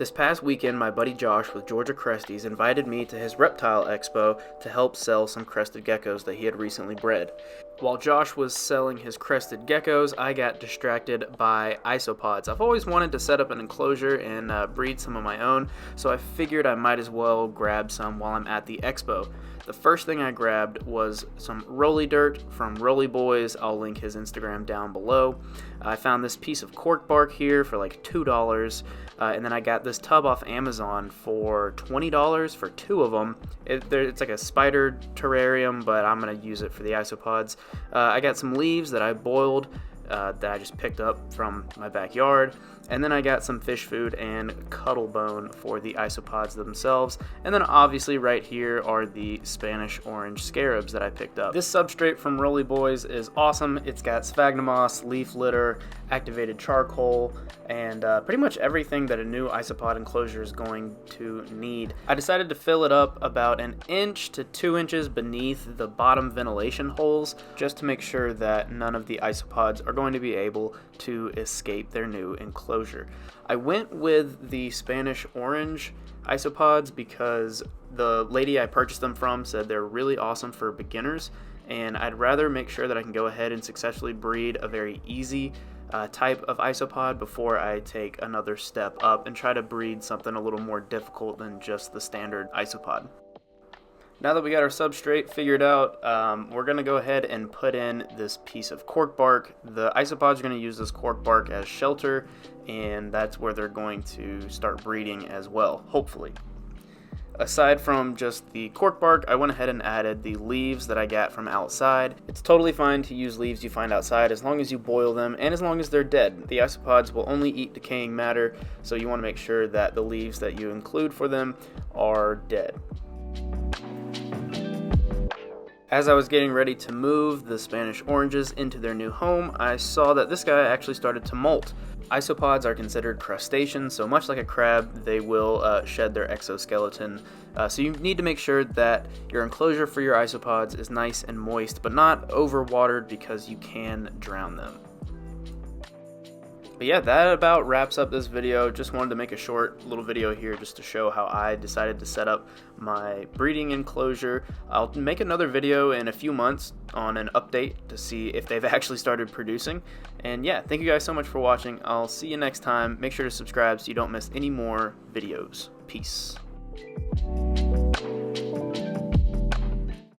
This past weekend, my buddy Josh with Georgia Cresties invited me to his reptile expo to help sell some crested geckos that he had recently bred. While Josh was selling his crested geckos, I got distracted by isopods. I've always wanted to set up an enclosure and breed some of my own, so I figured I might as well grab some while I'm at the expo. The first thing I grabbed was some Rolly Dirt from Rolly Boys. I'll link his Instagram down below. I found this piece of cork bark here for like $2, and then I got this tub off Amazon for $20 for two of them. It's like a spider terrarium, but I'm going to use it for the isopods. I got some leaves that I boiled that I just picked up from my backyard. And then I got some fish food and cuttle bone for the isopods themselves. And then obviously right here are the Spanish orange scarabs that I picked up. This substrate from Rolly Boys is awesome. It's got sphagnum moss, leaf litter, activated charcoal, and pretty much everything that a new isopod enclosure is going to need. I decided to fill it up about 1 inch to 2 inches beneath the bottom ventilation holes, just to make sure that none of the isopods are going to be able to escape their new enclosure. I went with the Spanish orange isopods because the lady I purchased them from said they're really awesome for beginners, and I'd rather make sure that I can go ahead and successfully breed a very easy type of isopod before I take another step up and try to breed something a little more difficult than just the standard isopod. Now that we got our substrate figured out, we're going to go ahead and put in this piece of cork bark. The isopods are going to use this cork bark as shelter, and that's where they're going to start breeding as well, hopefully. Aside from just the cork bark, I went ahead and added the leaves that I got from outside. It's totally fine to use leaves you find outside as long as you boil them and as long as they're dead. The isopods will only eat decaying matter, so you want to make sure that the leaves that you include for them are dead. As I was getting ready to move the Spanish oranges into their new home, I saw that this guy actually started to molt. Isopods are considered crustaceans, so much like a crab, they will shed their exoskeleton. So you need to make sure that your enclosure for your isopods is nice and moist, but not overwatered because you can drown them. But yeah, that about wraps up this video. Just wanted to make a short little video here just to show how I decided to set up my breeding enclosure. I'll make another video in a few months on an update to see if they've actually started producing. And yeah, thank you guys so much for watching. I'll see you next time. Make sure to subscribe so you don't miss any more videos. Peace.